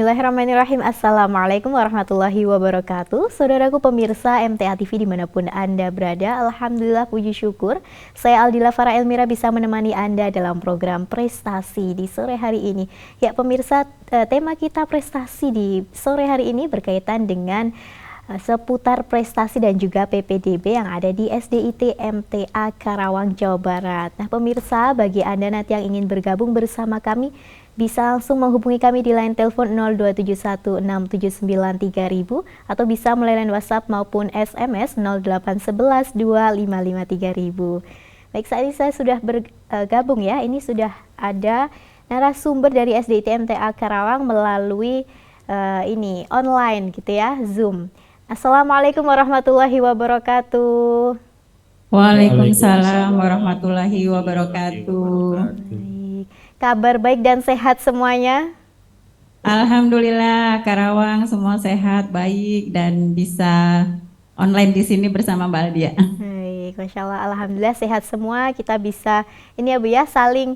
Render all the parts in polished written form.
Bismillahirrahmanirrahim. Assalamualaikum warahmatullahi wabarakatuh. Saudaraku pemirsa MTA TV dimanapun Anda berada, Alhamdulillah puji syukur saya Aldila Farah Elmira bisa menemani Anda dalam program prestasi di sore hari ini. Ya pemirsa, tema kita prestasi di sore hari ini berkaitan dengan seputar prestasi dan juga PPDB yang ada di SDIT MTA Karawang, Jawa Barat. Nah pemirsa, bagi Anda nanti yang ingin bergabung bersama kami, bisa langsung menghubungi kami di line telepon 02716793000 atau bisa melalui line WhatsApp maupun SMS 08112553000. Baik, saat ini saya sudah bergabung ya. Ini sudah ada narasumber dari SDIT MTA Karawang melalui ini online gitu ya, Zoom. Assalamualaikum warahmatullahi wabarakatuh. Waalaikumsalam warahmatullahi wabarakatuh. Kabar baik dan sehat semuanya? Alhamdulillah, Karawang semua sehat, baik, dan bisa online di sini bersama Mbak Aldia. Baik, Masya Allah, Alhamdulillah sehat semua. Kita bisa ini ya Bu ya, saling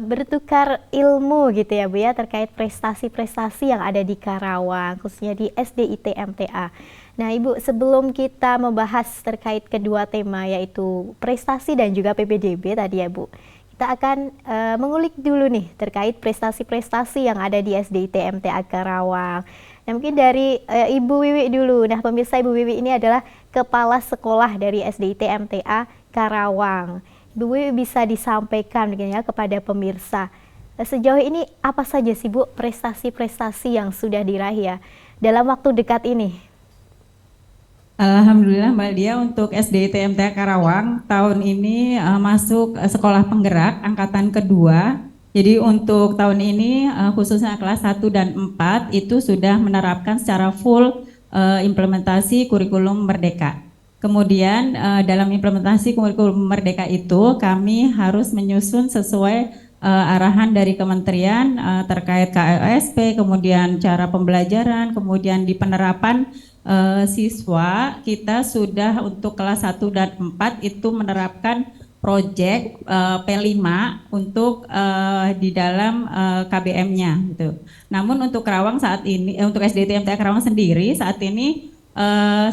bertukar ilmu gitu ya Bu ya, terkait prestasi-prestasi yang ada di Karawang, khususnya di SDIT MTA. Nah Ibu, sebelum kita membahas terkait kedua tema yaitu prestasi dan juga PPDB tadi ya Bu, kita akan mengulik dulu nih terkait prestasi-prestasi yang ada di SDIT MTA Karawang. Nah mungkin dari Ibu Wiwi dulu. Nah pemirsa, Ibu Wiwi ini adalah Kepala Sekolah dari SDIT MTA Karawang. Ibu Wiwi bisa disampaikan ya kepada pemirsa, sejauh ini apa saja sih Bu prestasi-prestasi yang sudah diraih ya dalam waktu dekat ini? Alhamdulillah Mbak Aldia, untuk SDIT MTA Karawang tahun ini masuk sekolah penggerak angkatan kedua. Jadi untuk tahun ini khususnya kelas 1 dan 4 itu sudah menerapkan secara full implementasi kurikulum Merdeka. Kemudian dalam implementasi kurikulum Merdeka itu kami harus menyusun sesuai arahan dari kementerian terkait KLSP, kemudian cara pembelajaran, kemudian di penerapan siswa kita sudah untuk kelas 1 dan 4 itu menerapkan proyek P5 untuk di dalam KBM-nya gitu. Namun untuk Karawang saat ini untuk SDIT MTA Karawang sendiri saat ini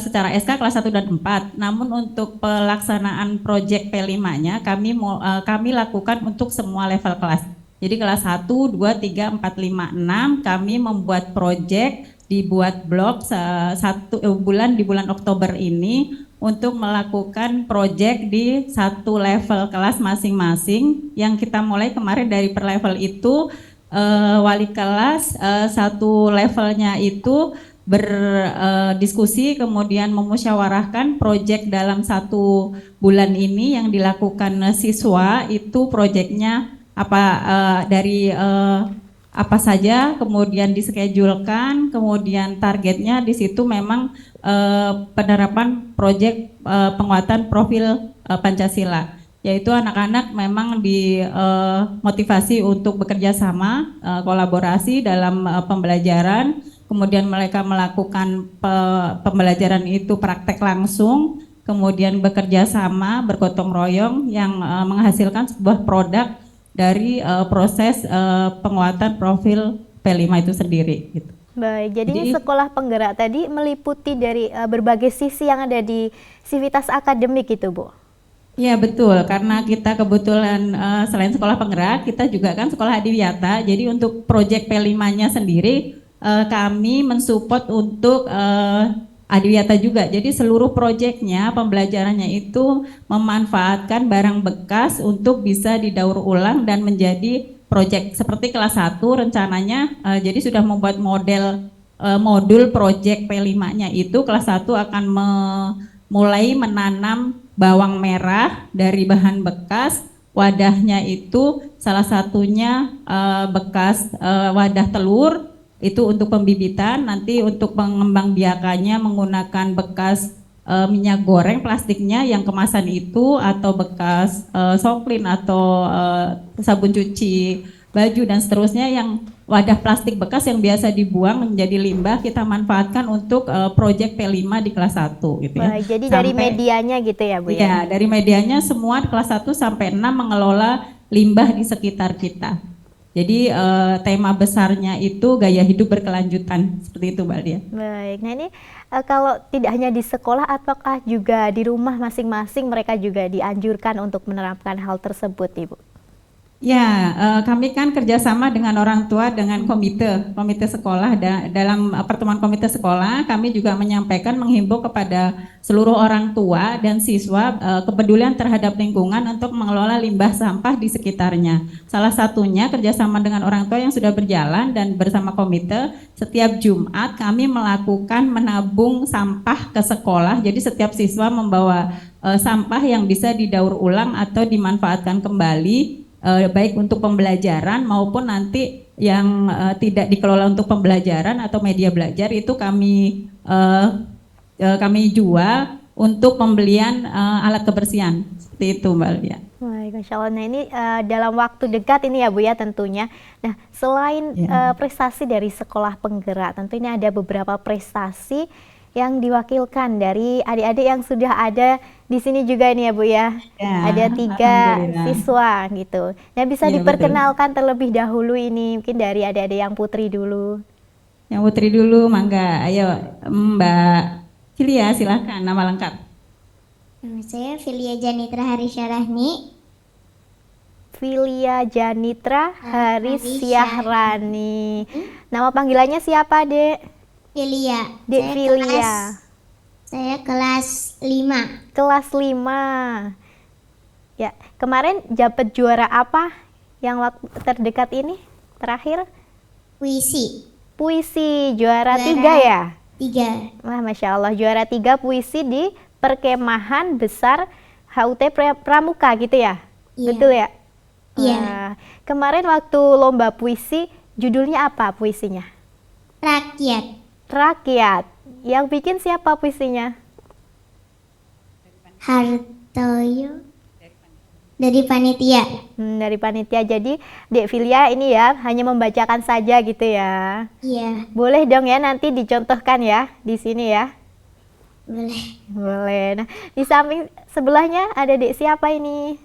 secara SK kelas 1 dan 4. Namun untuk pelaksanaan proyek P5-nya kami lakukan untuk semua level kelas. Jadi kelas 1, 2, 3, 4, 5, 6 kami membuat proyek, dibuat blok di bulan Oktober ini untuk melakukan proyek di satu level kelas masing-masing. Yang kita mulai kemarin dari per level itu wali kelas satu levelnya itu berdiskusi kemudian memusyawarahkan proyek dalam 1 bulan ini yang dilakukan siswa itu proyeknya apa saja, kemudian diskedulkan, kemudian targetnya di situ memang penerapan proyek penguatan profil Pancasila, yaitu anak-anak memang dimotivasi untuk bekerja sama, kolaborasi dalam pembelajaran, kemudian mereka melakukan pembelajaran itu praktek langsung, kemudian bekerja sama, bergotong royong yang menghasilkan sebuah produk dari proses penguatan profil P5 itu sendiri gitu. Baik, jadi sekolah penggerak tadi meliputi dari berbagai sisi yang ada di sivitas akademik itu Bu? Ya betul, karena kita kebetulan selain sekolah penggerak, kita juga kan sekolah adiwiyata. Jadi untuk proyek P5-nya sendiri kami mensupport untuk adiwiyata juga. Jadi seluruh proyeknya, pembelajarannya itu memanfaatkan barang bekas untuk bisa didaur ulang dan menjadi proyek. Seperti kelas 1 rencananya jadi sudah membuat modul proyek P5-nya itu kelas 1 akan mulai menanam bawang merah dari bahan bekas. Wadahnya itu salah satunya bekas wadah telur. Itu untuk pembibitan, nanti untuk pengembangbiakannya menggunakan bekas minyak goreng plastiknya yang kemasan itu, atau bekas soklin atau sabun cuci baju dan seterusnya, yang wadah plastik bekas yang biasa dibuang menjadi limbah kita manfaatkan untuk proyek P5 di kelas 1 gitu ya. Baik, jadi dari medianya gitu ya Bu ya? Iya, dari medianya semua kelas 1 sampai 6 mengelola limbah di sekitar kita. Jadi tema besarnya itu gaya hidup berkelanjutan, seperti itu Mbak Lia. Baik, nah ini kalau tidak hanya di sekolah, apakah juga di rumah masing-masing mereka juga dianjurkan untuk menerapkan hal tersebut, Ibu? Ya, kami kan kerjasama dengan orang tua dengan komite sekolah dalam pertemuan komite sekolah kami juga menyampaikan menghimbau kepada seluruh orang tua dan siswa kepedulian terhadap lingkungan untuk mengelola limbah sampah di sekitarnya. Salah satunya kerjasama dengan orang tua yang sudah berjalan dan bersama komite setiap Jumat kami melakukan menabung sampah ke sekolah. Jadi setiap siswa membawa sampah yang bisa didaur ulang atau dimanfaatkan kembali. Baik untuk pembelajaran maupun nanti yang tidak dikelola untuk pembelajaran atau media belajar itu kami jual untuk pembelian alat kebersihan, seperti itu Mbak Lia. Baik, Masya Allah. Nah ini dalam waktu dekat ini ya Bu ya tentunya. Nah selain prestasi dari sekolah penggerak, tentu ini ada beberapa prestasi yang diwakilkan dari adik-adik yang sudah ada di sini juga ini ya Bu ya. Ada 3 siswa gitu. Nah bisa diperkenalkan terlebih dahulu ini, mungkin dari adik-adik yang putri dulu. Yang putri dulu, mangga. Ayo Mbak Filia, silahkan nama lengkap. Nama saya Filia Janitra Harisyahrani. Filia Janitra Harisyahrani. Nama panggilannya siapa, Dek? Filia. Dek Filia. Saya kelas 5. Kelas 5. Ya, kemarin dapat juara apa yang waktu terdekat ini? Terakhir? Puisi, juara 3 ya? 3. Wah, Masya Allah, juara 3 puisi di Perkemahan Besar HUT Pramuka gitu ya? Iya. Betul ya? Iya. Wah, kemarin waktu lomba puisi, judulnya apa puisinya? Rakyat. Rakyat. Yang bikin siapa puisinya? Hartoyo. Dari panitia. Dari panitia. Jadi Dek Filia ini ya hanya membacakan saja gitu ya. Iya. Boleh dong ya nanti dicontohkan ya di sini ya. Boleh. Boleh. Nah, di samping sebelahnya ada Dek siapa ini?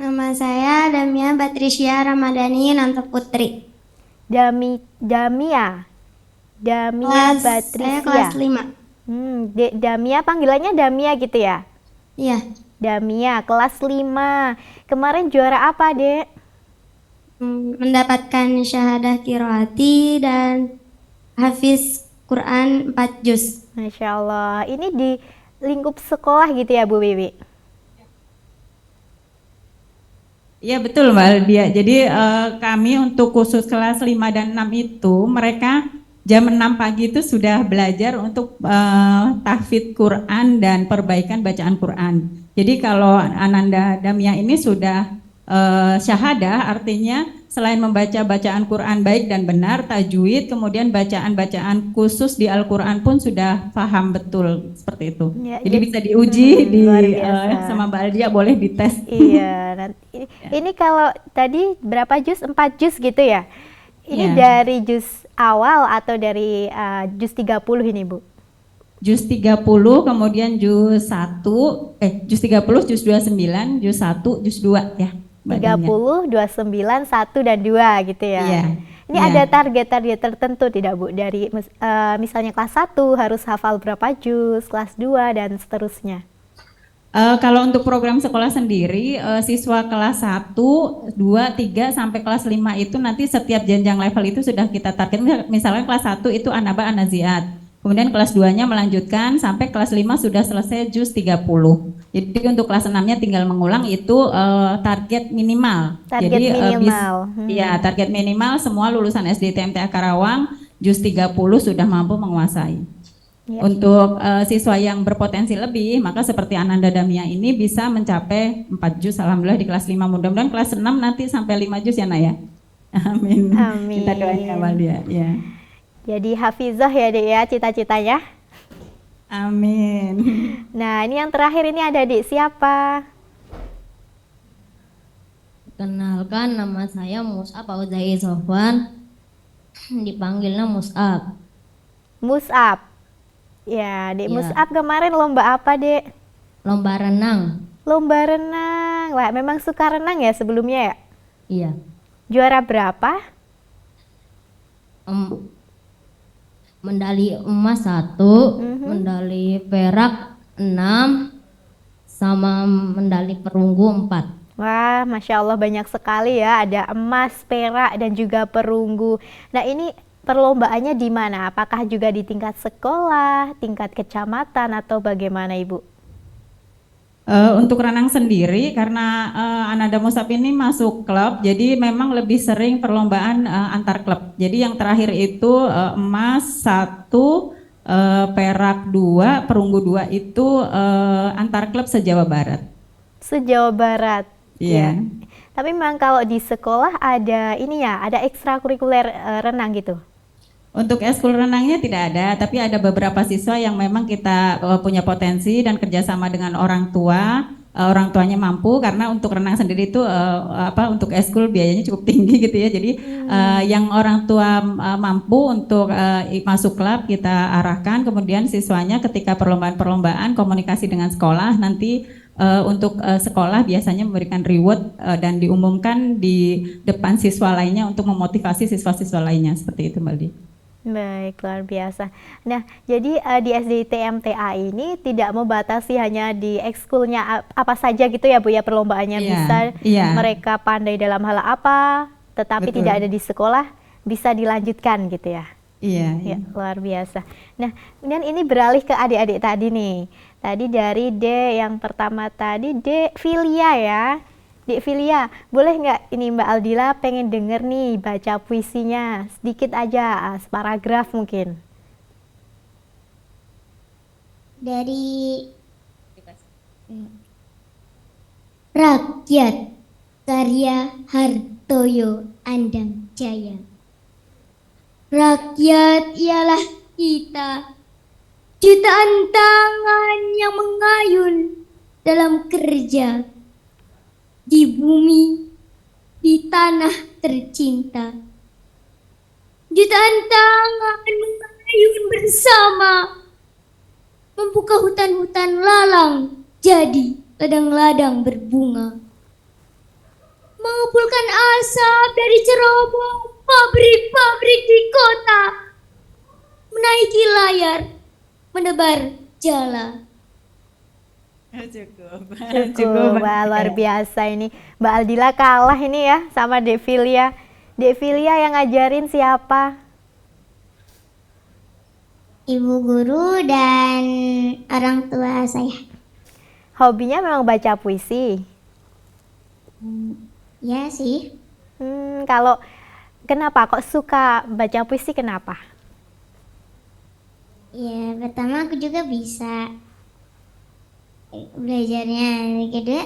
Nama saya Damia Batrisya Ramadhani Nanto Putri. Damia Batrisya. Saya kelas 5. Dek Damia, panggilannya Damia gitu ya? Iya. Damia, kelas 5. Kemarin juara apa, Dek? Mendapatkan syahadah qiraati dan hafiz Quran 4 juz. Masya Allah. Ini di lingkup sekolah gitu ya, Bu Wiwi? Iya betul Mbak Aldia. Jadi kami untuk khusus kelas 5 dan 6 itu mereka jam 6 pagi itu sudah belajar untuk tahfidz Quran dan perbaikan bacaan Quran. Jadi kalau Ananda Damia ini sudah syahadah, artinya selain membaca bacaan Quran baik dan benar, tajwid, kemudian bacaan-bacaan khusus di Al-Quran pun sudah paham betul, seperti itu. Ya, jadi bisa diuji sama Mbak Aldia, boleh dites. Iya, nanti ini kalau tadi berapa juz? 4 juz gitu ya? Ini dari juz awal atau dari juz 30 ini Bu? Juz 30, kemudian juz 1, juz 30, juz 29, juz 1, juz 2 ya. 30, 29, 1 dan 2 gitu ya. Iya. Ini ada target-target tertentu tidak Bu? Dari misalnya kelas 1 harus hafal berapa juz, kelas 2 dan seterusnya. Kalau untuk program sekolah sendiri, siswa kelas 1, 2, 3 sampai kelas 5 itu nanti setiap jenjang level itu sudah kita target. Misalnya kelas 1 itu An-Naba An-Naziat. Kemudian kelas 2-nya melanjutkan sampai kelas 5 sudah selesai juz 30. Jadi untuk kelas 6-nya tinggal mengulang itu target minimal. Target minimal. Target minimal semua lulusan SD TMTA Karawang juz 30 sudah mampu menguasai. Ya. Untuk siswa yang berpotensi lebih, maka seperti Ananda Damia ini bisa mencapai 4 juz alhamdulillah di kelas 5. Mudah-mudahan kelas 6 nanti sampai 5 juz ya Naya. Amin. Amin. Kita doain ya Waldia. Ya. Jadi hafizah ya Dek ya cita-citanya. Amin. Nah ini yang terakhir ini ada Dek siapa? Kenalkan, nama saya Mus'ab Auza'i Sofwan, dipanggilnya Mus'ab. Mus'ab. Ya, Dek Mus'ab kemarin lomba apa Dek? Lomba renang. Lomba renang. Wah memang suka renang ya sebelumnya ya? Iya. Juara berapa? Em, Medali emas 1, Mhm. medali perak 6, sama medali perunggu 4. Wah, Masya Allah banyak sekali ya. Ada emas, perak, dan juga perunggu. Nah, ini perlombaannya di mana? Apakah juga di tingkat sekolah, tingkat kecamatan, atau bagaimana, Ibu? Untuk renang sendiri, karena Ananda Musab ini masuk klub, jadi memang lebih sering perlombaan antar klub. Jadi yang terakhir itu emas 1, perak 2, perunggu 2 itu antar klub se-Jawa Barat. Se-Jawa Barat. Ya. Iya. Tapi memang kalau di sekolah ada ini ya, ada ekstrakurikuler renang gitu. Untuk eskul renangnya tidak ada, tapi ada beberapa siswa yang memang kita punya potensi dan kerjasama dengan orang tua, orang tuanya mampu, karena untuk renang sendiri itu untuk eskul biayanya cukup tinggi gitu ya. Jadi yang orang tua mampu untuk masuk klub kita arahkan, kemudian siswanya ketika perlombaan-perlombaan komunikasi dengan sekolah nanti untuk sekolah biasanya memberikan reward dan diumumkan di depan siswa lainnya untuk memotivasi siswa-siswa lainnya, seperti itu Mbak Di. Baik, luar biasa. Nah, jadi di SDIT MTA ini tidak membatasi hanya di ekskulnya apa saja gitu ya Bu ya, perlombaannya Iya, bisa iya. mereka pandai dalam hal apa, tetapi Betul. tidak ada di sekolah, bisa dilanjutkan gitu ya. Iya, Ya, luar biasa. Nah, kemudian ini beralih ke adik-adik tadi nih. Tadi dari D yang pertama tadi, D Filia ya. Dek Filia, boleh nggak ini Mbak Aldila pengen denger nih baca puisinya sedikit aja, separagraf mungkin. Dari Rakyat karya Hartoyo Andam Jaya. Rakyat ialah kita, jutaan tangan yang mengayun dalam kerja di bumi, di tanah tercinta. Jutaan tangan mengayun bersama, membuka hutan-hutan lalang jadi ladang-ladang berbunga. Mengepulkan asap dari cerobong pabrik-pabrik di kota, menaiki layar, menebar jala. Cukup, wah, luar biasa ini. Mbak Aldila kalah ini ya sama Dek Filia. Dek Filia yang ngajarin siapa? Ibu guru dan orang tua saya. Hobinya memang baca puisi. Ya sih. Kalau kenapa kok suka baca puisi, kenapa? Ya pertama aku juga bisa belajarnya. Yang kedua,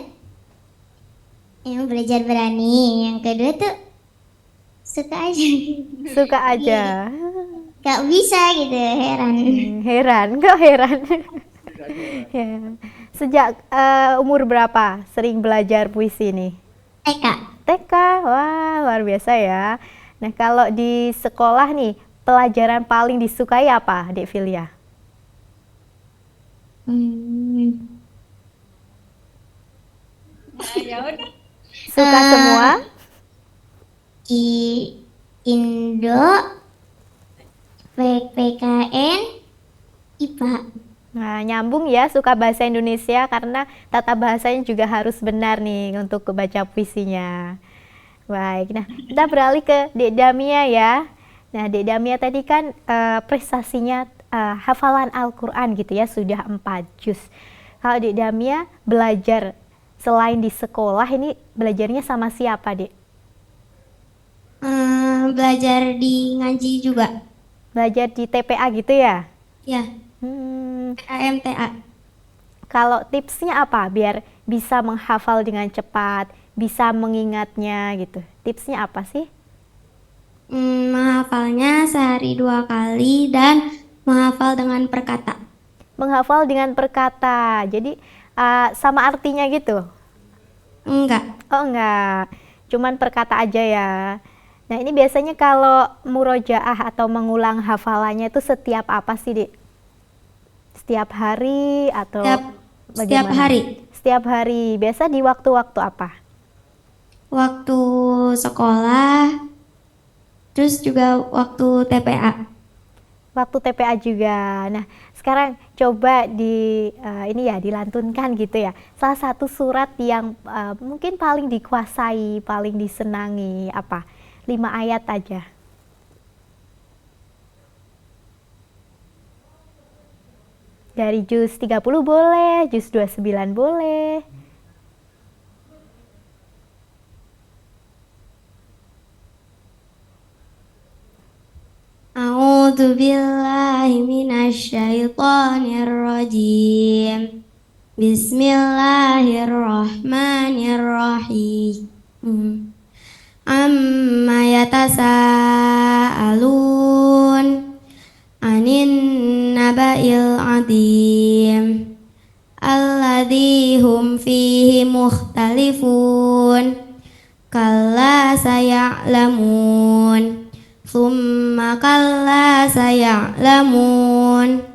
yang belajar berani. Yang kedua tuh suka aja. Suka aja. Gak bisa gitu, heran. Heran, kok heran? Ya. Sejak umur berapa sering belajar puisi nih? TK. TK, wah luar biasa ya. Nah kalau di sekolah nih, pelajaran paling disukai apa, Dek Filia? Suka semua? Indo, PKN, IPA. Nah, nyambung ya, suka bahasa Indonesia karena tata bahasanya juga harus benar nih untuk baca puisinya. Baik, nah kita beralih ke Dek Damia ya. Nah, Dek Damia tadi kan prestasinya hafalan Al-Quran gitu ya, sudah 4 juz. Kalau Dek Damia belajar selain di sekolah, ini belajarnya sama siapa, Dek? Belajar di ngaji juga. Belajar di TPA gitu ya? Ya, Hmm, AMTA. Kalau tipsnya apa biar bisa menghafal dengan cepat, bisa mengingatnya gitu? Tipsnya apa sih? Menghafalnya sehari 2 kali dan menghafal dengan perkata. Menghafal dengan perkata, jadi sama artinya gitu? Enggak. Oh enggak, cuman perkata aja ya. Nah ini biasanya kalau murojaah atau mengulang hafalannya itu setiap apa sih, Dik? Setiap hari atau Setiap bagaimana? hari. Setiap hari, biasa di waktu-waktu apa? waktu sekolah, terus juga waktu TPA. Waktu TPA juga. Nah, sekarang coba ini ya dilantunkan gitu ya. Salah satu surat yang mungkin paling dikuasai, paling disenangi apa? 5 ayat aja. Dari juz 30 boleh, juz 29 boleh. A'udzu billahi minasyaitonir rajim. Bismillahirrahmanirrahim. Amma yatasaalun anin naba'il adim alladzi hum fihi mukhtalifun kalla saya'lamun summa kalla saya'lamun.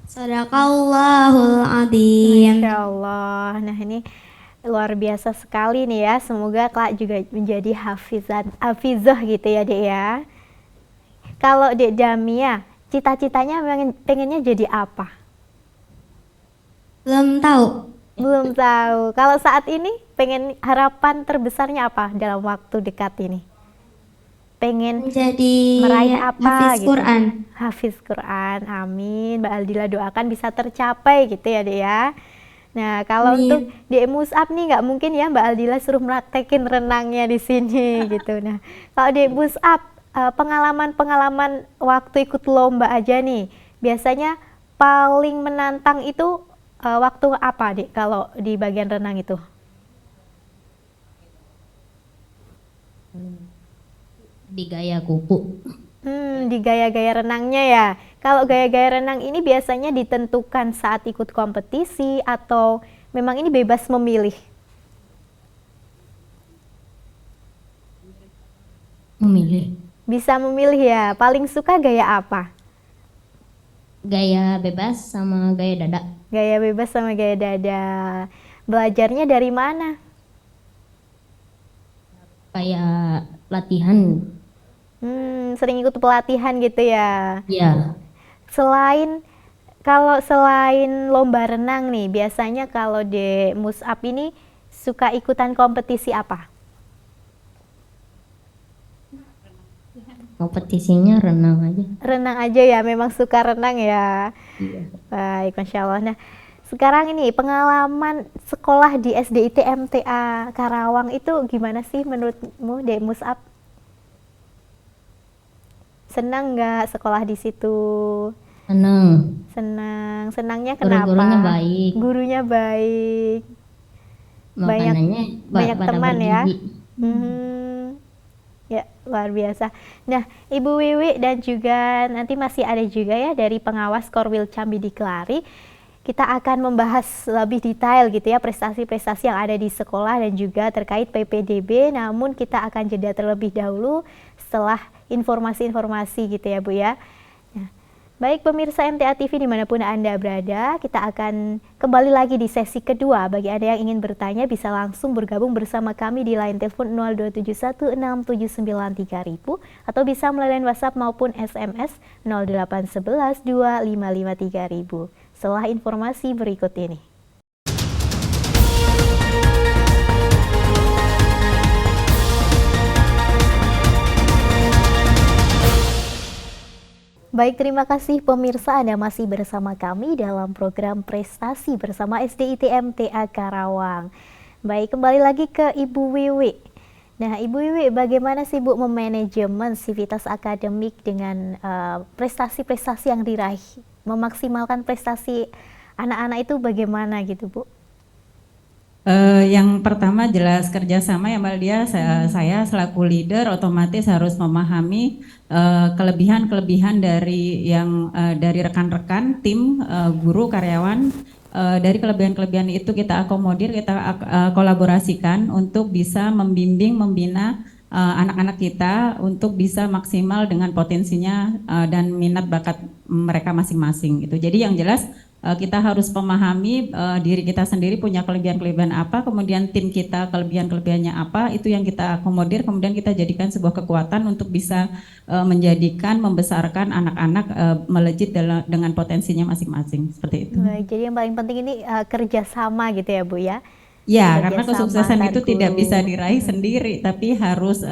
Sadaqallahul adzim. Masya Allah. Nah, ini luar biasa sekali nih ya. Semoga Kak juga menjadi hafizah gitu ya, Dek ya. Kalau Dek Damia, cita-citanya pengennya jadi apa? Belum tahu. Belum tahu. Kalau saat ini pengen harapan terbesarnya apa dalam waktu dekat ini? Pengen Menjadi meraih apa hafiz gitu? Quran. Hafiz Quran. Amin. Mbak Aldila doakan bisa tercapai gitu ya, Dek ya. Nah, kalau Amin. untuk Dek Mus'ab nih nggak mungkin ya Mbak Aldila suruh praktekin renangnya di sini gitu. Nah, kalau Dek Mus'ab pengalaman-pengalaman waktu ikut lomba aja nih, biasanya paling menantang itu waktu apa, Dek, kalau di bagian renang itu? Di gaya kuku. Di gaya-gaya renangnya ya. Kalau gaya-gaya renang ini biasanya ditentukan saat ikut kompetisi atau memang ini bebas memilih? Memilih Bisa memilih ya. Paling suka gaya apa? gaya bebas sama gaya dada. Gaya bebas sama gaya dada. Belajarnya dari mana? Kayak latihan. Sering ikut pelatihan gitu ya. Ya, Selain lomba renang nih, biasanya kalau di Mus'ab ini suka ikutan kompetisi apa? kompetisinya renang aja. Renang aja ya, memang suka renang ya. Iya. Baik, Masya Allah. Nah, sekarang ini pengalaman sekolah di SDIT MTA Karawang itu gimana sih menurutmu, Dek Mus'ab? Senang nggak sekolah di situ? Senang. Senangnya kenapa? Guru-gurunya baik. Gurunya baik. Makanannya banyak pada teman ya. bergizi. Ya, luar biasa. Nah, Ibu Wiwi dan juga nanti masih ada juga ya dari pengawas Korwil Cambi di Kelari. Kita akan membahas lebih detail gitu ya prestasi-prestasi yang ada di sekolah dan juga terkait PPDB. Namun kita akan jeda terlebih dahulu setelah informasi-informasi gitu ya Bu ya. Nah, baik pemirsa MTA TV dimanapun Anda berada, kita akan kembali lagi di sesi kedua. Bagi Anda yang ingin bertanya bisa langsung bergabung bersama kami di line telepon 02716793000 atau bisa melalui WhatsApp maupun SMS 081125553000. Setelah informasi berikut ini. Baik, terima kasih pemirsa, Anda masih bersama kami dalam program prestasi bersama SDIT MTA Karawang. Baik, kembali lagi ke Ibu Wiwi. Nah, Ibu Wiwi, bagaimana sih Bu memanajemen sivitas akademik dengan prestasi-prestasi yang diraih? Memaksimalkan prestasi anak-anak itu bagaimana gitu Bu? Yang pertama jelas kerjasama ya Mbak Lia, saya selaku leader otomatis harus memahami kelebihan-kelebihan dari rekan-rekan, tim, guru, karyawan. Dari kelebihan-kelebihan itu kita akomodir, kita kolaborasikan untuk bisa membimbing, membina anak-anak kita untuk bisa maksimal dengan potensinya dan minat bakat mereka masing-masing gitu. Jadi yang jelas kita harus memahami diri kita sendiri punya kelebihan-kelebihan apa, kemudian tim kita kelebihan-kelebihannya apa, itu yang kita akomodir, kemudian kita jadikan sebuah kekuatan untuk bisa menjadikan, membesarkan anak-anak melejit dengan potensinya masing-masing, seperti itu. Baik, jadi yang paling penting ini kerjasama gitu ya Bu ya. Ya, karena Kerjasama kesuksesan antar itu tidak guru. bisa diraih sendiri, tapi harus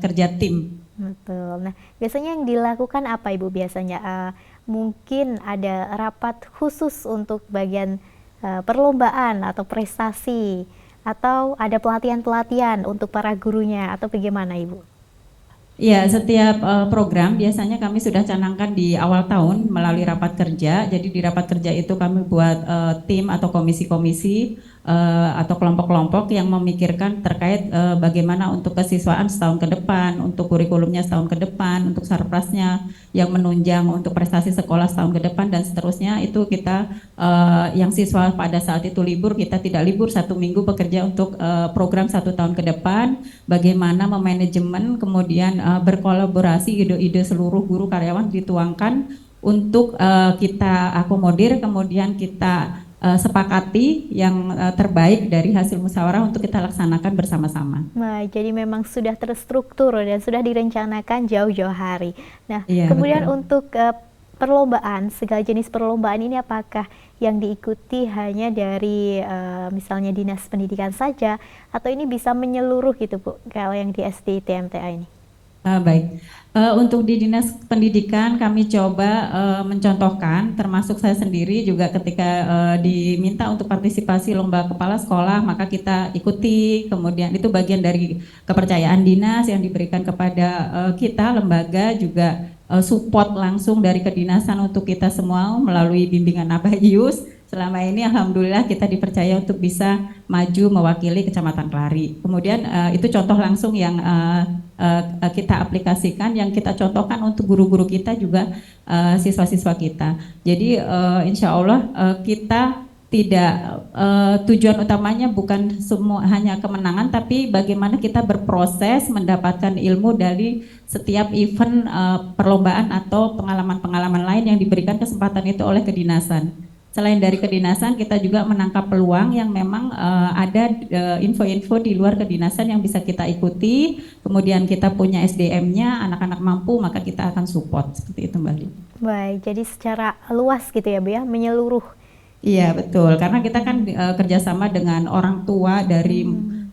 kerja tim. Betul. Nah, biasanya yang dilakukan apa Ibu biasanya? Mungkin ada rapat khusus untuk bagian perlombaan atau prestasi, atau ada pelatihan-pelatihan untuk para gurunya, atau bagaimana Ibu? Ya, setiap program biasanya kami sudah canangkan di awal tahun melalui rapat kerja. Jadi di rapat kerja itu kami buat tim atau komisi-komisi atau kelompok-kelompok yang memikirkan terkait bagaimana untuk kesiswaan setahun ke depan, untuk kurikulumnya setahun ke depan, untuk sarprasnya yang menunjang untuk prestasi sekolah setahun ke depan dan seterusnya. Itu kita yang siswa pada saat itu libur, kita tidak libur 1 minggu bekerja untuk program 1 tahun ke depan, bagaimana memanajemen, kemudian berkolaborasi ide-ide seluruh guru karyawan dituangkan untuk kita akomodir, kemudian kita sepakati yang terbaik dari hasil musyawarah untuk kita laksanakan bersama-sama. Nah, jadi memang sudah terstruktur dan sudah direncanakan jauh-jauh hari. Nah, Iya, kemudian betul. untuk perlombaan, segala jenis perlombaan ini apakah yang diikuti hanya dari misalnya dinas pendidikan saja, atau ini bisa menyeluruh gitu Bu, kalau yang di SD TMTA ini? Baik, untuk di Dinas Pendidikan kami coba mencontohkan, termasuk saya sendiri juga ketika diminta untuk partisipasi lomba kepala sekolah, maka kita ikuti, kemudian itu bagian dari kepercayaan dinas yang diberikan kepada kita, lembaga juga support langsung dari kedinasan untuk kita semua melalui bimbingan Abah Ius. Selama ini alhamdulillah kita dipercaya untuk bisa maju mewakili Kecamatan Kelari. Kemudian itu contoh langsung yang kita aplikasikan, yang kita contohkan untuk guru-guru kita juga siswa-siswa kita. Jadi insya Allah kita tidak tujuan utamanya bukan semua hanya kemenangan, tapi bagaimana kita berproses mendapatkan ilmu dari setiap event perlombaan atau pengalaman-pengalaman lain yang diberikan kesempatan itu oleh kedinasan. Selain dari kedinasan, kita juga menangkap peluang yang memang ada info-info di luar kedinasan yang bisa kita ikuti. Kemudian kita punya SDM-nya, anak-anak mampu, maka kita akan support seperti itu, Mbak Li. Baik, jadi secara luas gitu ya Bu ya, menyeluruh. Iya betul, karena kita kan kerjasama dengan orang tua dari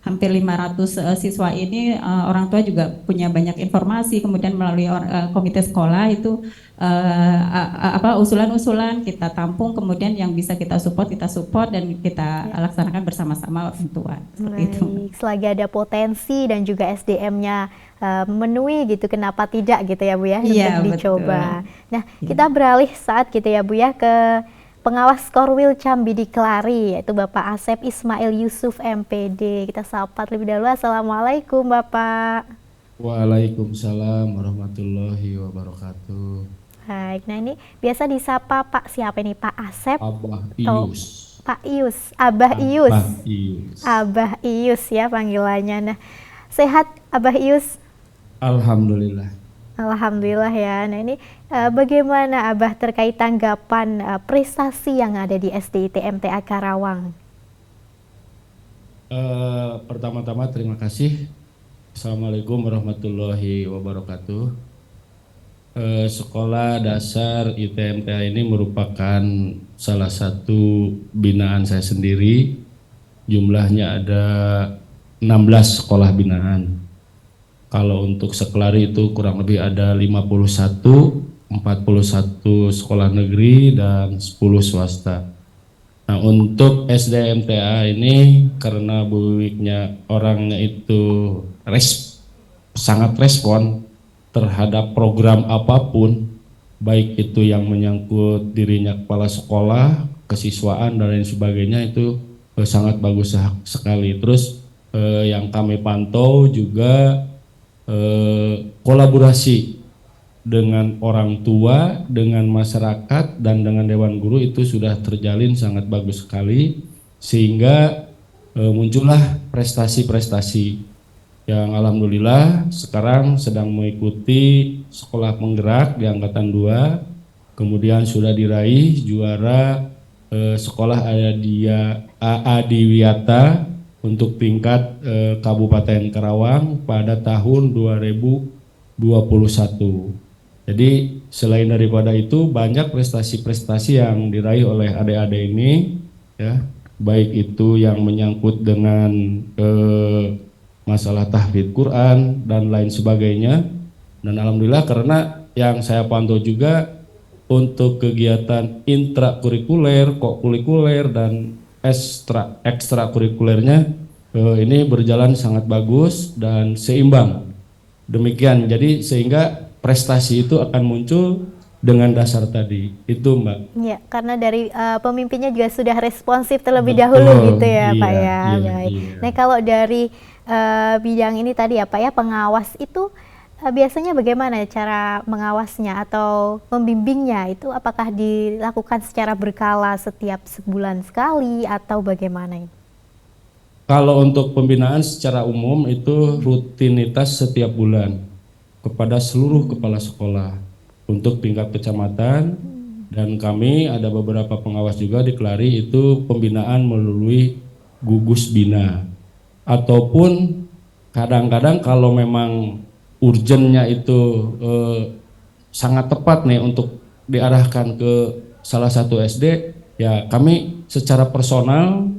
hampir 500 siswa ini, orang tua juga punya banyak informasi, kemudian melalui komite sekolah itu usulan-usulan kita tampung, kemudian yang bisa kita support dan kita laksanakan bersama-sama orang tua. Baik, selagi ada potensi dan juga SDM-nya memenuhi gitu, kenapa tidak gitu ya Bu ya, Iya, untuk dicoba. betul. Nah, kita beralih saat gitu ya Bu ya ke Pengawas Korwil Cambi di Kelari, yaitu Bapak Asep Ismail Yusuf MPD. Kita sapa terlebih dahulu. Assalamualaikum Bapak. Waalaikumsalam warahmatullahi wabarakatuh. Baik, nah ini biasa disapa Pak siapa ini? Pak Asep? Abah atau Ius. Pak Ius, Abah Ius. Abah Ius. Abah Ius ya panggilannya. Nah, sehat Abah Ius? Alhamdulillah. Alhamdulillah ya. Nah ini bagaimana Abah terkait tanggapan prestasi yang ada di SDIT MTA Karawang? Pertama-tama terima kasih. Assalamualaikum warahmatullahi wabarakatuh. Sekolah Dasar ITMTA ini merupakan salah satu binaan saya sendiri. Jumlahnya ada 16 sekolah binaan. Kalau untuk Sekelari itu kurang lebih ada 51, 41 sekolah negeri dan 10 swasta. Nah, untuk SDMTA ini karena Bu Wiknya orangnya itu sangat respon terhadap program apapun, baik itu yang menyangkut dirinya kepala sekolah, kesiswaan dan lain sebagainya, itu sangat bagus sekali. Terus yang kami pantau juga kolaborasi dengan orang tua, dengan masyarakat, dan dengan Dewan Guru itu sudah terjalin sangat bagus sekali, sehingga muncullah prestasi-prestasi yang alhamdulillah sekarang sedang mengikuti sekolah penggerak di angkatan 2, kemudian sudah diraih juara sekolah Adiwiyata untuk tingkat Kabupaten Karawang pada tahun 2021. Jadi selain daripada itu banyak prestasi-prestasi yang diraih oleh adik-adik ini, ya, baik itu yang menyangkut dengan masalah tahfidz Quran dan lain sebagainya. Dan alhamdulillah karena yang saya pantau juga untuk kegiatan intrakurikuler, kokurikuler dan ekstrakurikulernya ini berjalan sangat bagus dan seimbang. Demikian, jadi sehingga prestasi itu akan muncul dengan dasar tadi itu, Mbak. Ya, karena dari pemimpinnya juga sudah responsif terlebih Betul, dahulu gitu ya, Pak iya, ya. iya, Baik. iya. Nah, kalau dari bidang ini tadi ya, Pak ya, pengawas itu biasanya bagaimana cara mengawasnya atau membimbingnya itu, apakah dilakukan secara berkala setiap sebulan sekali atau bagaimana ini? Kalau untuk pembinaan secara umum itu rutinitas setiap bulan kepada seluruh kepala sekolah untuk tingkat kecamatan, dan kami ada beberapa pengawas juga di Kelari itu pembinaan melalui gugus bina, ataupun kadang-kadang kalau memang urgennya itu sangat tepat nih untuk diarahkan ke salah satu SD, ya kami secara personal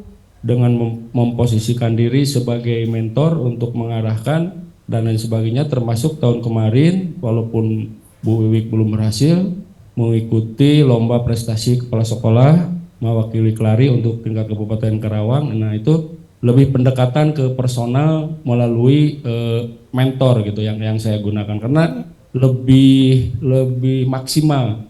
dengan memposisikan diri sebagai mentor untuk mengarahkan dan lain sebagainya, termasuk tahun kemarin walaupun Bu Wiwik belum berhasil mengikuti lomba prestasi kepala sekolah mewakili Kelari untuk tingkat Kabupaten Karawang. Nah itu lebih pendekatan ke personal melalui mentor gitu yang saya gunakan karena lebih maksimal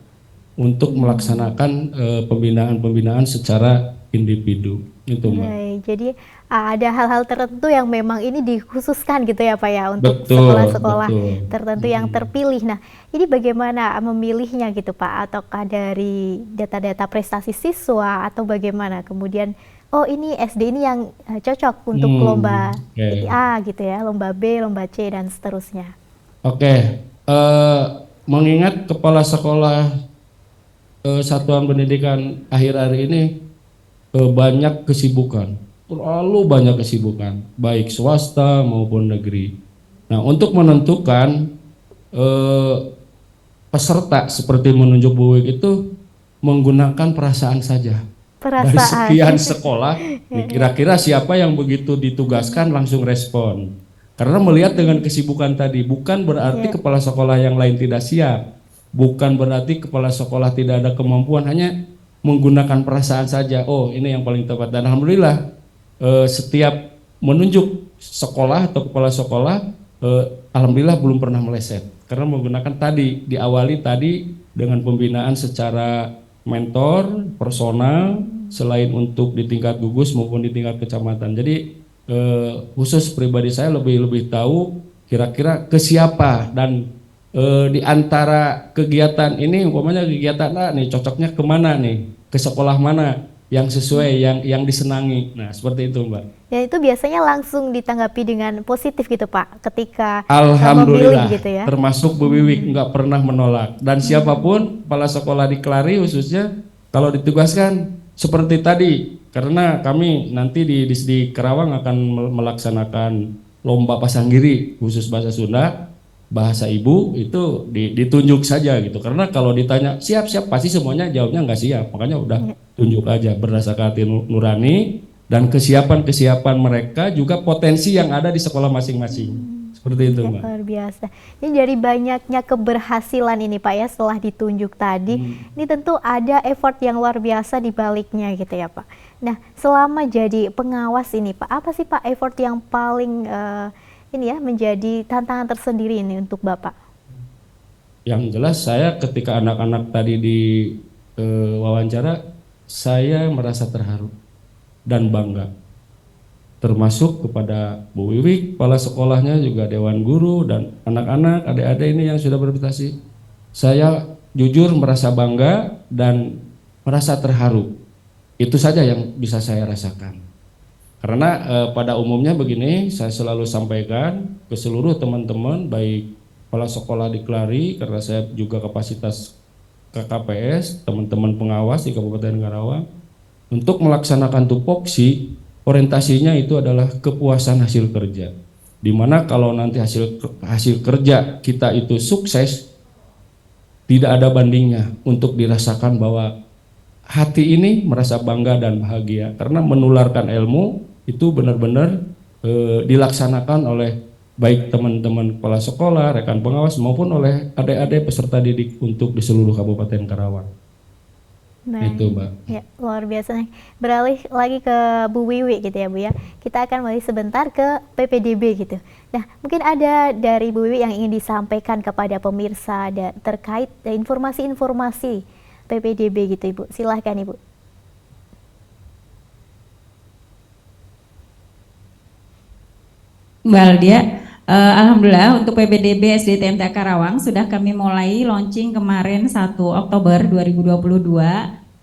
untuk melaksanakan pembinaan secara individu itu, Mbak. Baik, jadi ada hal-hal tertentu yang memang ini dikhususkan gitu ya, Pak ya, untuk Betul, sekolah-sekolah betul. tertentu yang terpilih. Nah, ini bagaimana memilihnya gitu, Pak? Ataukah dari data-data prestasi siswa atau bagaimana? Kemudian, oh ini SD ini yang cocok untuk lomba Oke. A gitu ya, lomba B, lomba C dan seterusnya. Oke, mengingat kepala sekolah satuan pendidikan akhir hari ini banyak kesibukan, terlalu banyak kesibukan, baik swasta maupun negeri. Nah, untuk menentukan peserta seperti menunjuk Bu Wik itu menggunakan perasaan saja. Dari Perasaan. sekian sekolah, nih, kira-kira siapa yang begitu ditugaskan langsung respon. Karena melihat dengan kesibukan tadi, bukan berarti kepala sekolah yang lain tidak siap, bukan berarti kepala sekolah tidak ada kemampuan, hanya menggunakan perasaan saja. Oh, ini yang paling tepat. Dan alhamdulillah setiap menunjuk sekolah atau kepala sekolah, alhamdulillah belum pernah meleset. Karena menggunakan tadi, diawali tadi dengan pembinaan secara mentor, personal, selain untuk di tingkat gugus maupun di tingkat kecamatan. Jadi khusus pribadi saya lebih tahu kira-kira ke siapa, dan di antara kegiatan ini umpamanya kegiatan A nih cocoknya kemana nih, ke sekolah mana yang sesuai, yang disenangi. Nah seperti itu, Mbak. Ya itu biasanya langsung ditanggapi dengan positif gitu, Pak, ketika Alhamdulillah, memilih gitu ya. termasuk Bu Wiwik nggak pernah menolak, dan siapapun kepala sekolah di Kelari khususnya kalau ditugaskan seperti tadi, karena kami nanti di Karawang akan melaksanakan lomba pasanggiri khusus bahasa Sunda, bahasa ibu itu ditunjuk saja gitu. Karena kalau ditanya siap-siap pasti semuanya jawabnya nggak siap, makanya udah tunjuk aja berdasarkan hati nurani dan kesiapan mereka, juga potensi yang ada di sekolah masing-masing. Seperti itu, Ya, Mbak. luar biasa. Ini dari banyaknya keberhasilan ini, Pak ya, setelah ditunjuk tadi, ini tentu ada effort yang luar biasa di baliknya gitu ya, Pak. Nah, selama jadi pengawas ini, Pak, apa sih Pak effort yang paling ini ya menjadi tantangan tersendiri ini untuk Bapak? Yang jelas saya ketika anak-anak tadi di wawancara, saya merasa terharu dan bangga. Termasuk kepada Bu Wiwik, kepala sekolahnya, juga Dewan Guru, dan anak-anak, adik-adik ini yang sudah berprestasi. Saya jujur merasa bangga dan merasa terharu. Itu saja yang bisa saya rasakan. Karena pada umumnya begini, saya selalu sampaikan ke seluruh teman-teman, baik kepala sekolah di Kelari, karena saya juga kapasitas KKPS, teman-teman pengawas di Kabupaten Karawang, Untuk melaksanakan tupoksi, orientasinya itu adalah kepuasan hasil kerja. Dimana kalau nanti hasil kerja kita itu sukses, tidak ada bandingnya untuk dirasakan bahwa hati ini merasa bangga dan bahagia karena menularkan ilmu itu benar-benar dilaksanakan oleh baik teman-teman kepala sekolah, rekan pengawas maupun oleh adik-adik peserta didik untuk di seluruh Kabupaten Karawang. Baik. Itu, Mbak. Ya, luar biasa. Beralih lagi ke Bu Wiwi gitu ya Bu ya. Kita akan mulai sebentar ke PPDB gitu. Nah, mungkin ada dari Bu Wiwi yang ingin disampaikan kepada pemirsa terkait informasi-informasi PPDB gitu Ibu. Silahkan Ibu. Mbak Aldia, alhamdulillah untuk PPDB SD TMTA Karawang sudah kami mulai launching kemarin 1 Oktober 2022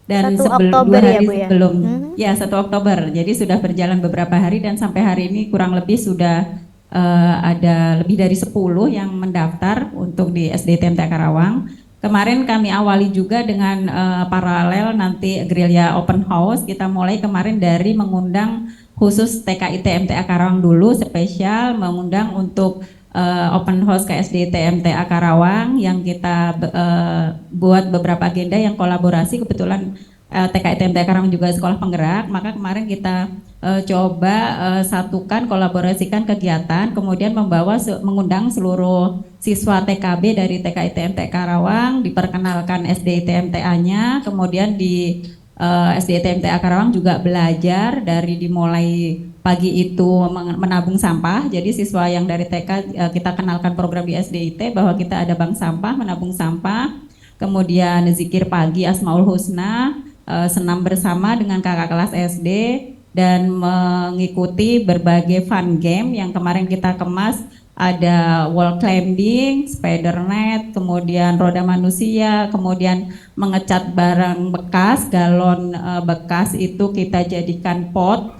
dan 1 sebelum Oktober 2 ya, hari Bu, ya? sebelum ya 1 Oktober. Jadi sudah berjalan beberapa hari dan sampai hari ini kurang lebih sudah ada lebih dari 10 yang mendaftar untuk di SD TMTA Karawang. Kemarin kami awali juga dengan paralel nanti gerilya open house. Kita mulai kemarin dari mengundang khusus TKI TMTA Karawang dulu, spesial mengundang untuk open house ke SD TMTA Karawang yang kita buat beberapa agenda yang kolaborasi. Kebetulan TKI TMTA Karawang juga sekolah penggerak, maka kemarin kita coba satukan, kolaborasikan kegiatan, kemudian mengundang seluruh siswa TKB dari TKI TMTA Karawang, diperkenalkan SD TMTA-nya, kemudian di SD TMTA Karawang juga belajar dari dimulai pagi itu menabung sampah. Jadi siswa yang dari TK kita kenalkan program di SDIT bahwa kita ada bank sampah, menabung sampah, kemudian zikir pagi Asmaul Husna, senam bersama dengan kakak kelas SD, dan mengikuti berbagai fun game yang kemarin kita kemas. Ada wall climbing, spider net, kemudian roda manusia, kemudian mengecat barang bekas, galon bekas itu kita jadikan pot,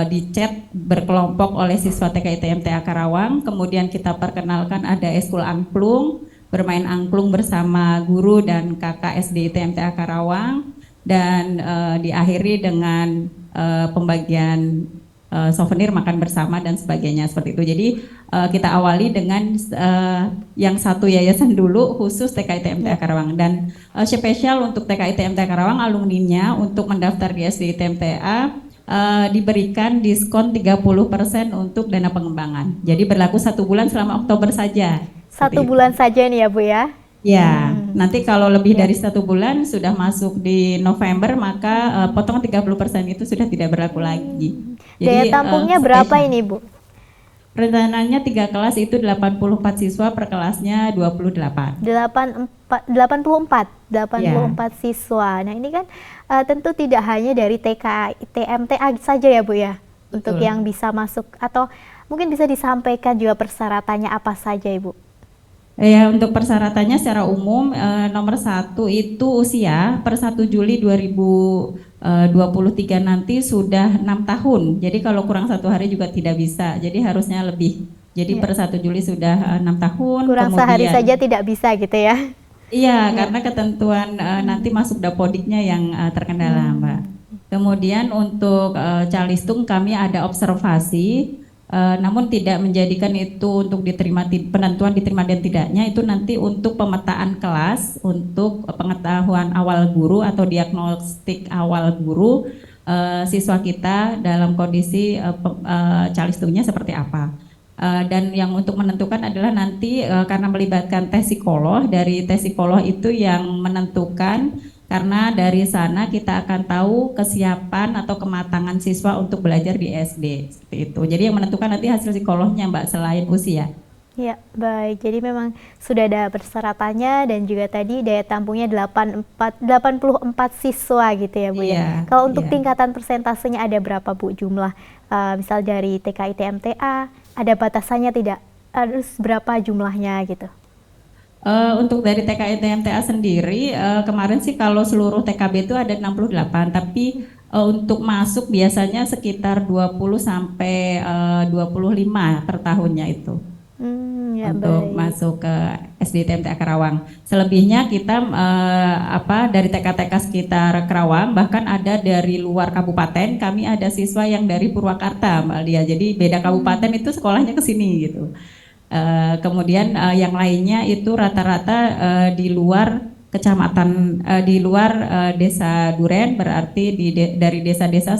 dicat berkelompok oleh siswa TKI TMTA Karawang. Kemudian kita perkenalkan ada eskul angklung, bermain angklung bersama guru dan kakak SD TMTA Karawang, dan diakhiri dengan pembagian souvenir, makan bersama dan sebagainya seperti itu. Jadi kita awali dengan yang satu yayasan dulu khusus TKI TMTA Karawang, dan spesial untuk TKI TMTA Karawang alumninya untuk mendaftar di SD TMTA diberikan diskon 30% untuk dana pengembangan. Jadi berlaku 1 bulan selama Oktober saja. 1 bulan saja nih ya Bu ya. Ya, nanti kalau lebih dari 1 bulan sudah masuk di November, maka potongan 30% itu sudah tidak berlaku lagi. Daya tampungnya berapa ini Bu? Rencananya 3 kelas itu 84 siswa, per kelasnya 28. 84 siswa. Nah ini kan tentu tidak hanya dari TK TMTA saja ya Bu ya. Untuk yang bisa masuk, atau mungkin bisa disampaikan juga persyaratannya apa saja Ibu? Ya, untuk persyaratannya secara umum nomor 1 itu usia per 1 Juli 2023 nanti sudah 6 tahun. Jadi kalau kurang 1 hari juga tidak bisa. Jadi harusnya lebih. Jadi per 1 Juli sudah 6 tahun. Kurang sehari saja tidak bisa gitu ya? Iya, karena ketentuan nanti masuk dapodiknya yang terkendala, Mbak. Kemudian untuk Calistung kami ada observasi. Namun tidak menjadikan itu untuk diterima, penentuan diterima dan tidaknya itu nanti untuk pemetaan kelas, untuk pengetahuan awal guru atau diagnostik awal guru siswa kita dalam kondisi Calistungnya seperti apa. Dan yang untuk menentukan adalah nanti karena melibatkan tes psikolog, dari tes psikolog itu yang menentukan. Karena dari sana kita akan tahu kesiapan atau kematangan siswa untuk belajar di SD, seperti itu. Jadi yang menentukan nanti hasil psikolognya Mbak, selain usia. Ya, baik. Jadi memang sudah ada persyaratannya dan juga tadi daya tampungnya 84 siswa gitu ya Bu ya. Kalau untuk tingkatan persentasenya ada berapa Bu jumlah? Misal dari TKI TMTA, ada batasannya tidak? Harus berapa jumlahnya gitu? Untuk dari TKI TMTA sendiri kemarin sih kalau seluruh TKB itu ada 68, tapi untuk masuk biasanya sekitar 20 sampai 25 per tahunnya itu. Ya, untuk baik. masuk ke SD TMTA Karawang. Selebihnya kita dari TK-TK sekitar Karawang, bahkan ada dari luar kabupaten. Kami ada siswa yang dari Purwakarta, Mbak Lia. Jadi beda kabupaten itu sekolahnya ke sini gitu. Kemudian yang lainnya itu rata-rata di luar kecamatan, di luar desa Duren, berarti dari desa-desa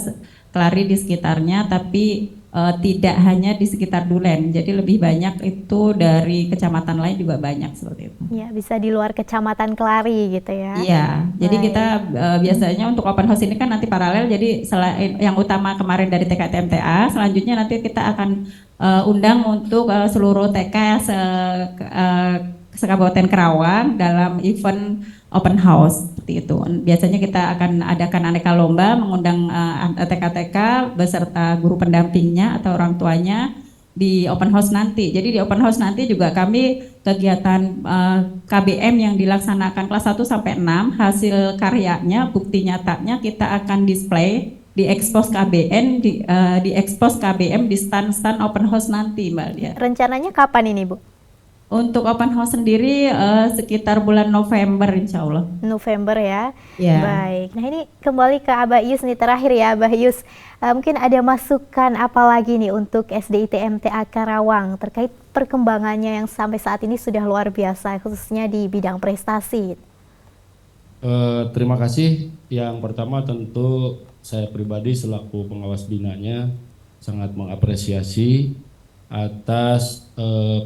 Kelari di sekitarnya, tapi tidak hanya di sekitar Duren, jadi lebih banyak itu dari kecamatan lain juga banyak seperti itu. Ya, bisa di luar kecamatan Kelari gitu ya. Iya, jadi Baik. kita biasanya untuk open house ini kan nanti paralel, jadi selain yang utama kemarin dari TK-TMTA, selanjutnya nanti kita akan undang untuk seluruh TK sekabupaten Karawang dalam event open house seperti itu. Biasanya kita akan adakan aneka lomba, mengundang TK-TK beserta guru pendampingnya atau orang tuanya di open house nanti. Jadi di open house nanti juga kami kegiatan KBM yang dilaksanakan kelas 1 sampai 6, hasil karyanya, bukti nyatanya kita akan display di expose KBN di expose KBM di stand-stand open house nanti, Mbak Lia. Rencananya kapan ini, Bu? Untuk open house sendiri sekitar bulan November insya Allah. November ya. Ya. Baik. Nah, ini kembali ke Abah Yus nih, terakhir ya Abah Yus. Mungkin ada masukan apa lagi nih untuk SDIT MTA Karawang terkait perkembangannya yang sampai saat ini sudah luar biasa, khususnya di bidang prestasi. Terima kasih. Yang pertama tentu saya pribadi selaku pengawas binanya sangat mengapresiasi atas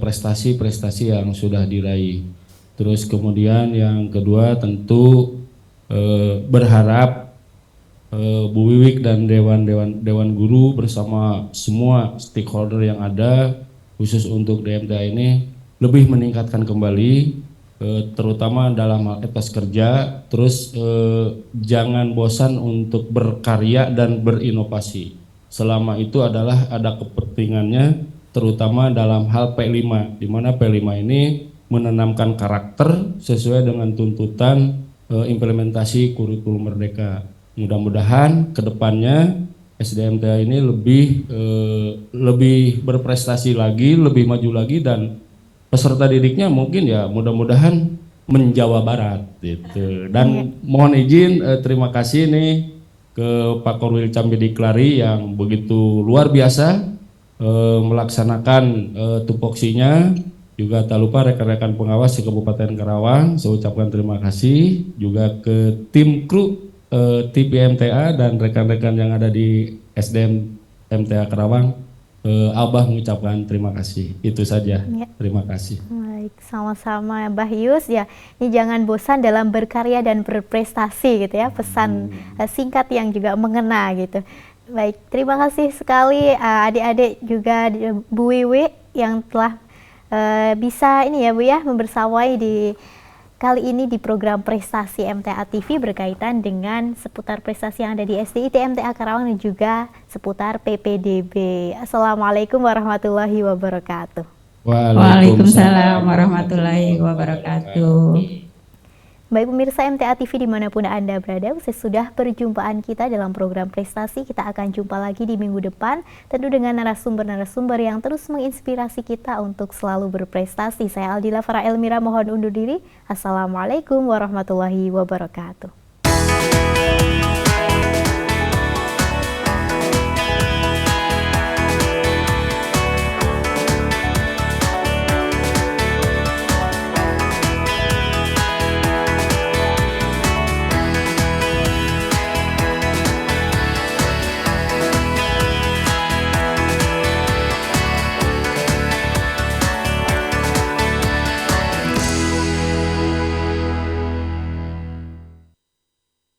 prestasi-prestasi yang sudah diraih. Terus kemudian yang kedua tentu berharap Bu Wiwik dan dewan guru bersama semua stakeholder yang ada khusus untuk DMTA ini lebih meningkatkan kembali terutama dalam hal etos kerja, terus jangan bosan untuk berkarya dan berinovasi. Selama itu adalah ada kepentingannya, terutama dalam hal P5, di mana P5 ini menanamkan karakter sesuai dengan tuntutan implementasi kurikulum merdeka. Mudah-mudahan kedepannya SDMTA ini lebih berprestasi lagi, lebih maju lagi, dan peserta didiknya mungkin ya mudah-mudahan menjawa barat gitu. Dan mohon izin terima kasih nih ke Pak Korwil Cambidik Kelari yang begitu luar biasa melaksanakan tupoksinya. Juga tak lupa rekan-rekan pengawas di Kabupaten Karawang, saya ucapkan terima kasih juga ke tim kru TPMTA dan rekan-rekan yang ada di SDM MTA Karawang. Abah mengucapkan terima kasih. Itu saja. Ya. Terima kasih. Baik, sama-sama Mbah Yus ya. Ini jangan bosan dalam berkarya dan berprestasi gitu ya. Pesan singkat yang juga mengena gitu. Baik, terima kasih sekali adik-adik juga Bu Wiwi yang telah bisa ini ya Bu ya membersamai di kali ini di program Prestasi MTA TV berkaitan dengan seputar prestasi yang ada di SDIT MTA Karawang dan juga seputar PPDB. Assalamualaikum warahmatullahi wabarakatuh. Waalaikumsalam warahmatullahi wabarakatuh. Baik pemirsa MTA TV dimanapun Anda berada, sesudah perjumpaan kita dalam program prestasi, kita akan jumpa lagi di minggu depan, tentu dengan narasumber-narasumber yang terus menginspirasi kita untuk selalu berprestasi. Saya Aldila Farah Elmira mohon undur diri. Assalamualaikum warahmatullahi wabarakatuh.